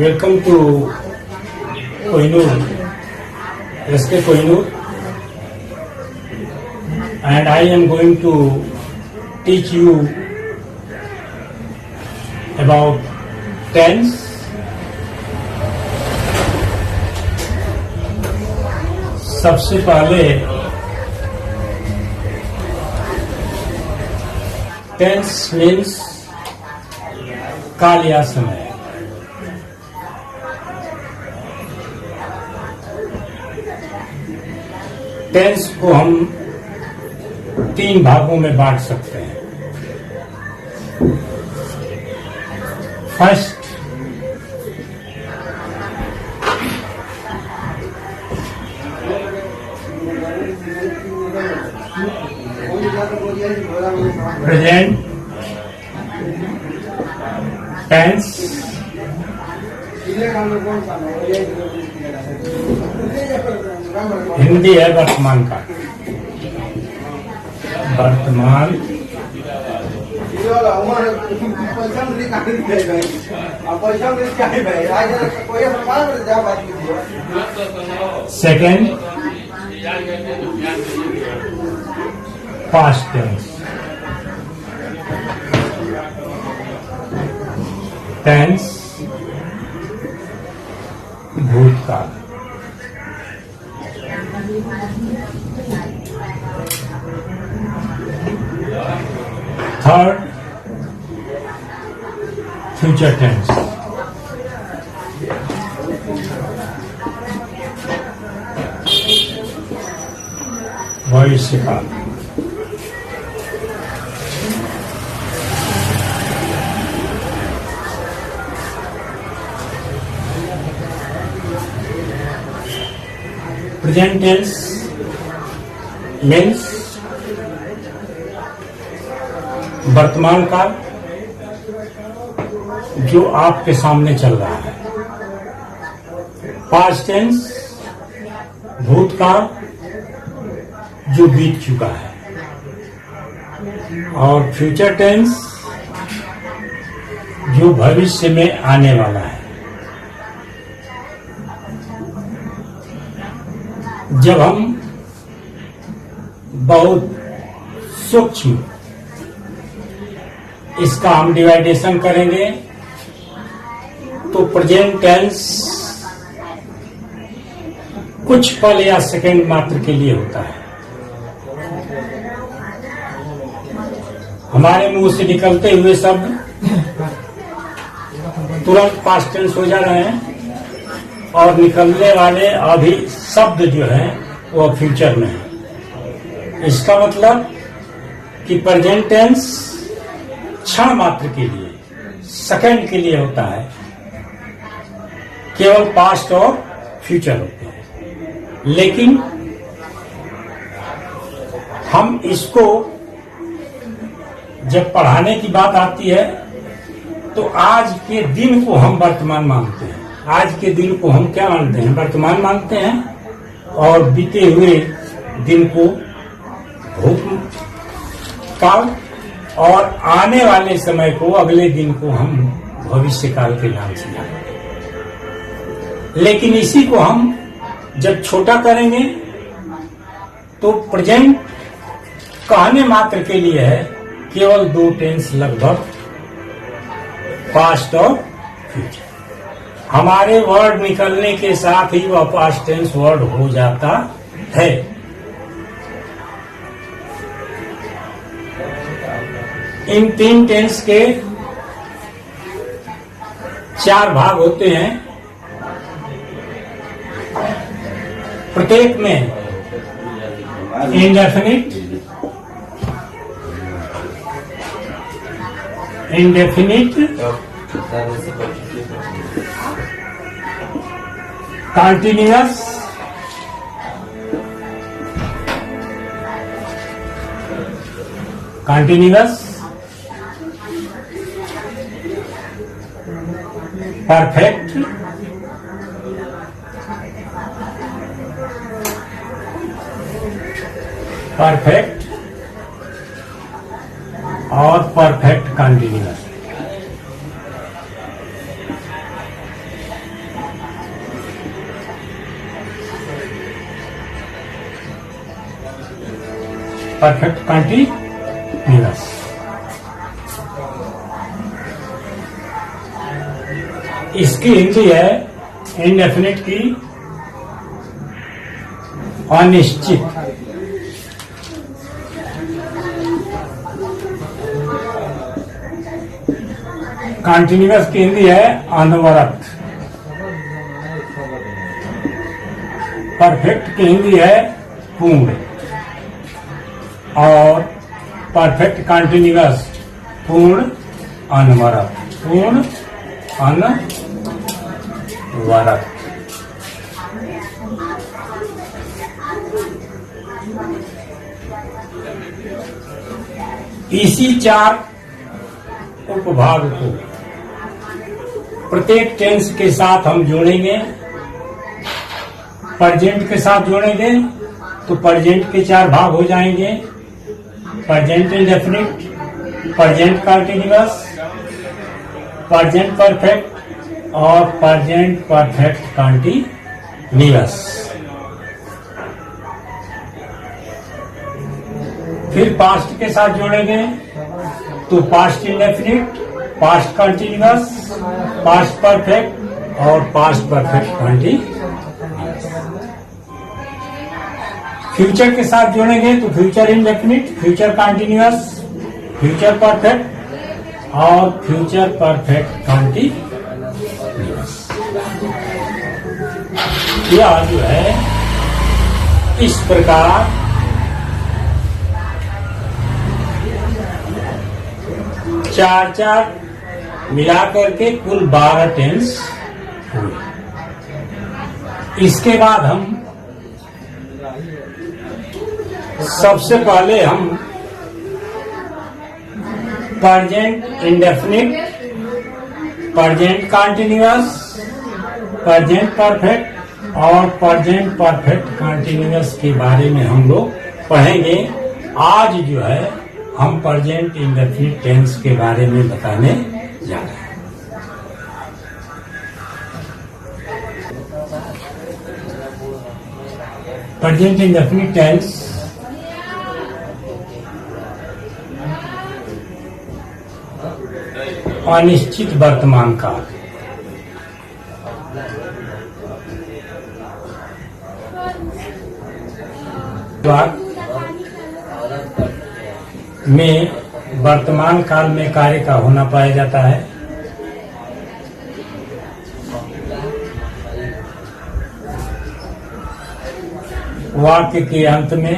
Welcome to Kohinoor, SK Kohinoor, and I am going to teach you about tense, सबसे पहले tense means काल या समय। Tense को हम 3 भागों में बांट सकते हैं। फर्स्ट, प्रेजेंट टेंस, हिंदी है वर्तमान काल। वर्तमान सेकेंड, पास्ट टेंस, टेंस भूतकाल। थर्ड, फ्यूचर टेंस, भविष्यकाल। प्रेजेंट टेंस मीन्स वर्तमान काल जो आपके सामने चल रहा है। पास्ट टेंस भूतकाल जो बीत चुका है। और फ्यूचर टेंस जो भविष्य में आने वाला है। जब हम बहुत सूक्ष्म इसका हम डिवाइडेशन करेंगे तो प्रेजेंट टेंस कुछ पल या सेकंड मात्र के लिए होता है। हमारे मुंह से निकलते हुए शब्द तुरंत पास्ट टेंस हो जा रहे हैं और निकलने वाले अभी शब्द जो हैं वो फ्यूचर में है। इसका मतलब कि प्रेजेंट टेंस क्षण मात्र के लिए, सेकंड के लिए होता है। केवल पास्ट और फ्यूचर होते हैं। लेकिन हम इसको जब पढ़ाने की बात आती है तो आज के दिन को हम वर्तमान मानते हैं। आज के दिन को हम क्या मानते हैं? वर्तमान मानते हैं। और बीते हुए दिन को भूतकाल और आने वाले समय को, अगले दिन को हम भविष्य काल के नाम से जानते हैं। लेकिन इसी को हम जब छोटा करेंगे तो प्रेजेंट कहने मात्र के लिए है केवल 2 टेंस लगभग, पास्ट और फ्यूचर। हमारे वर्ड निकलने के साथ ही वह पास्ट टेंस वर्ड हो जाता है। इन 3 टेंस के 4 भाग होते हैं। प्रत्येक में इंडेफिनिट, कंटिन्यूअस, परफेक्ट, और परफेक्ट कंटिन्यूअस। Perfect continuous. इसकी हिंदी है इंडेफिनिट की अनिश्चित। कंटीन्यूअस की हिंदी है अनवरत। परफेक्ट की हिंदी है पूर्ण और परफेक्ट कंटीन्यूअस पूर्ण अनवरत। पूर्ण अनवरत। इसी 4 उपभाग को प्रत्येक टेंस के साथ हम जोड़ेंगे। प्रेजेंट के साथ जोड़ेंगे तो प्रेजेंट के 4 भाग हो जाएंगे। Present indefinite, present continuous, present perfect और प्रेजेंट परफेक्ट कंटीन्यूअस। फिर पास्ट के साथ जोड़ेंगे तो past indefinite, past continuous, past perfect और पास्ट परफेक्ट कंटीन्यूअस। फ्यूचर के साथ जोड़ेंगे तो future indefinite, future continuous, future perfect और फ्यूचर परफेक्ट कंटीन्यूअस। यह जो है इस प्रकार 4 मिलाकर के कुल 12 टेंस हुए। इसके बाद हम सबसे पहले हम present indefinite, present continuous, present perfect और प्रेजेंट परफेक्ट कंटीन्यूअस के बारे में हम लोग पढ़ेंगे। आज जो है हम प्रेजेंट इंडेफिनिट टेंस के बारे में बताने जा रहे हैं। प्रेजेंट इंडेफिनिट टेंस अनिश्चित वर्तमान काल। में वर्तमान काल में कार्य का होना पाया जाता है। वाक्य के अंत में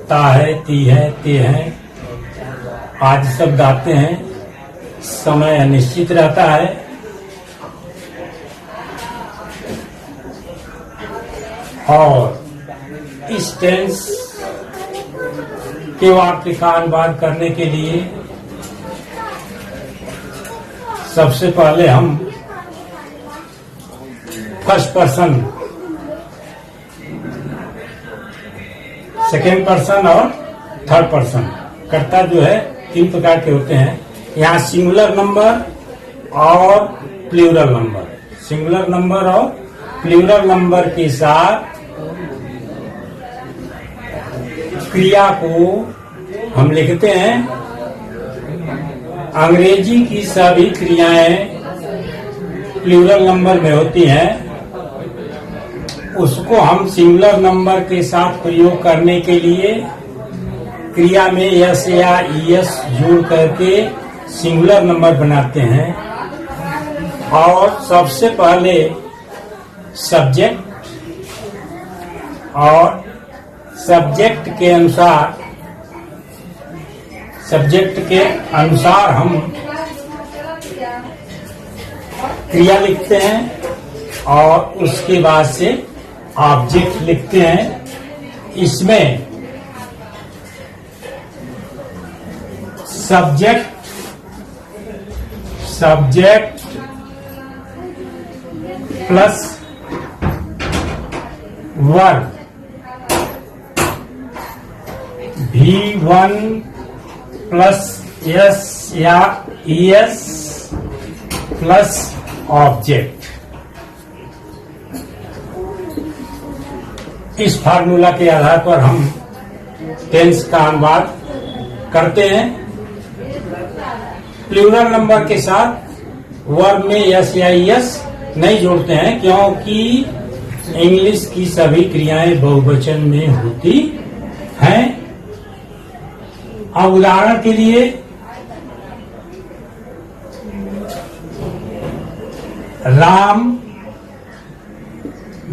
ता है, ती है, ते हैं आदि शब्द आते हैं। समय अनिश्चित रहता है। और इस टेंस के वाक्य का अनुवाद करने के लिए सबसे पहले हम फर्स्ट पर्सन, सेकेंड पर्सन और थर्ड पर्सन कर्ता जो है 3 प्रकार के होते हैं। यहाँ सिंगुलर नंबर और प्लूरल नंबर, सिंगुलर नंबर और प्लूरल नंबर के साथ क्रिया को हम लिखते हैं। अंग्रेजी की सभी क्रियाएं प्लूरल नंबर में होती हैं। उसको हम सिंगुलर नंबर के साथ प्रयोग करने के लिए क्रिया में एस या ईएस जोड़ करके सिंगुलर नंबर बनाते हैं। और सबसे पहले सब्जेक्ट और सब्जेक्ट के अनुसार हम क्रिया लिखते हैं और उसके बाद से ऑब्जेक्ट लिखते हैं। इसमें subject plus verb V1 plus S या ईएस प्लस ऑब्जेक्ट। इस फार्मूला के आधार पर हम टेंस का अनुवाद करते हैं। प्लूरल नंबर के साथ वर्ब में यस या यस नहीं जोड़ते हैं, क्योंकि इंग्लिश की सभी क्रियाएं बहुवचन में होती हैं। अब उदाहरण के लिए राम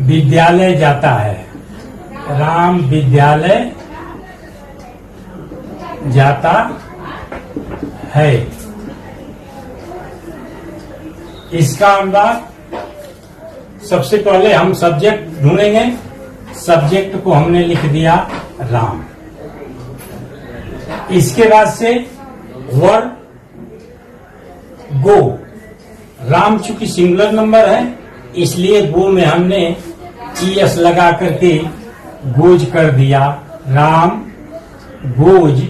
विद्यालय जाता है। राम विद्यालय जाता है। इसका अनुवाद सबसे पहले हम सब्जेक्ट ढूंढेंगे। सब्जेक्ट को हमने लिख दिया राम। इसके बाद से वर्ब गो। राम चूंकि सिंगुलर नंबर है, इसलिए गो में हमने ईएस लगा करके गोज कर दिया। राम गोज,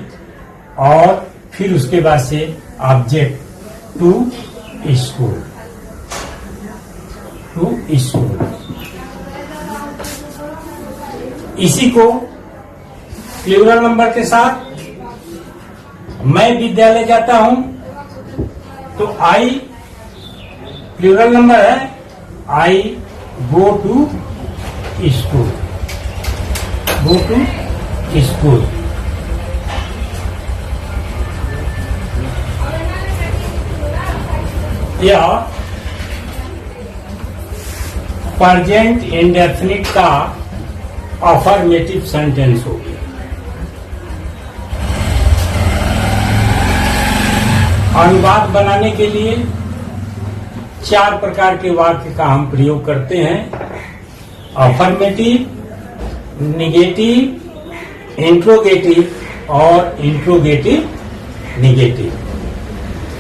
और फिर उसके बाद से object to school. To school. इसी को प्लूरल नंबर के साथ मैं विद्यालय जाता हूं, तो आई प्लूरल नंबर है, I go to school. Go to school. यह प्रेजेंट इंडेफिनिट का अफर्मेटिव सेंटेंस हो गया। अनुवाद बनाने के लिए 4 प्रकार के वाक्य का हम प्रयोग करते हैं। अफर्मेटिव, निगेटिव, इंट्रोगेटिव और इंट्रोगेटिव निगेटिव।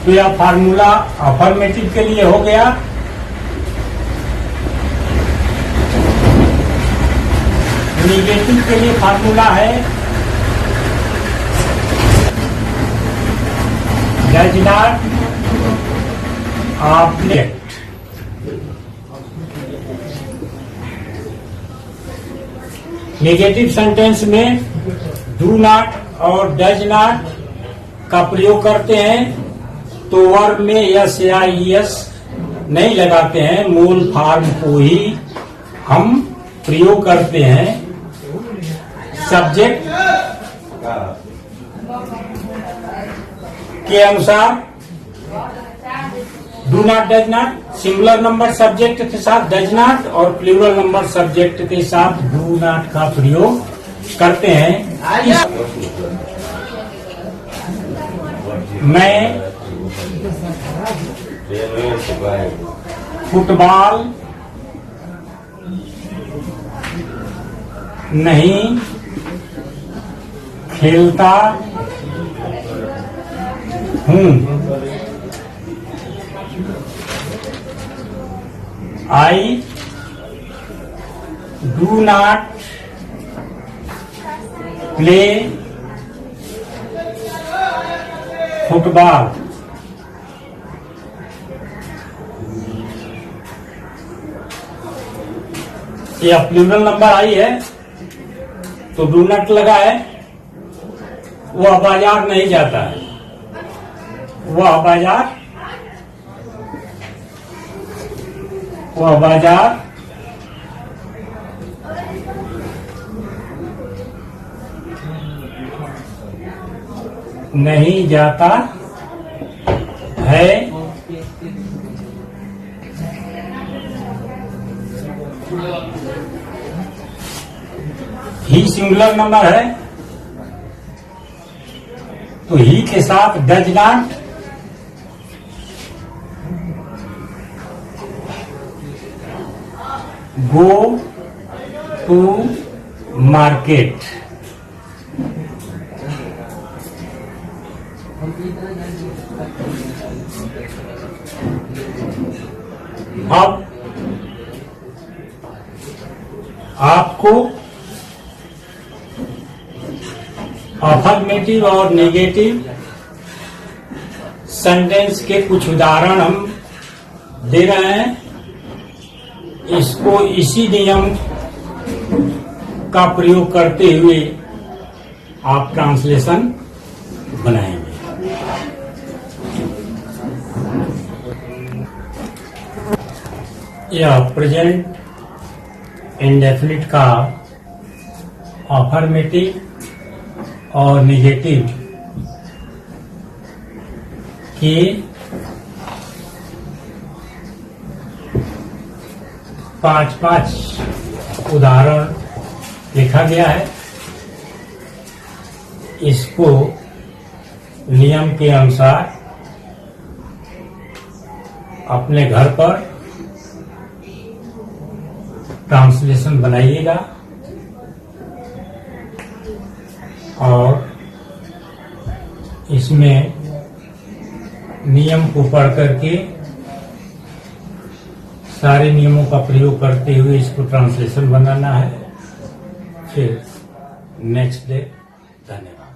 तो यह फार्मूला अफर्मेटिव के लिए हो गया। निगेटिव के लिए फार्मूला है does not object. Negative sentence में डू नॉट और डज नॉट का प्रयोग करते हैं, तो वर्ब में यस या यस नहीं लगाते हैं, मूल फॉर्म को ही हम प्रयोग करते हैं। सब्जेक्ट के अनुसार do not does not singular number subject के साथ डज नॉट और प्लूरल नंबर सब्जेक्ट के साथ डू नॉट का प्रयोग करते हैं। मैं फुटबॉल नहीं खेलता हूँ। I do not play football. यह प्लूरल नंबर आई है, तो डू नॉट लगा है। वह बाजार नहीं जाता है। वह बाजार नहीं जाता है। ही सिंगुलर नंबर है, तो ही के साथ does not go to market. अब आपको अफर्मेटिव और नेगेटिव सेंटेंस के कुछ उदाहरण हम दे रहे हैं। इसको इसी नियम का प्रयोग करते हुए आप ट्रांसलेशन बनाएंगे। यह प्रेजेंट इंडेफिनिट का अफर्मेटिव और निगेटिव के पांच उदाहरण लिखा गया है। इसको नियम के अनुसार अपने घर पर ट्रांसलेशन बनाइएगा और इसमें नियम को पढ़ करके सारे नियमों का प्रयोग करते हुए इसको ट्रांसलेशन बनाना है। फिर नेक्स्ट डे। धन्यवाद।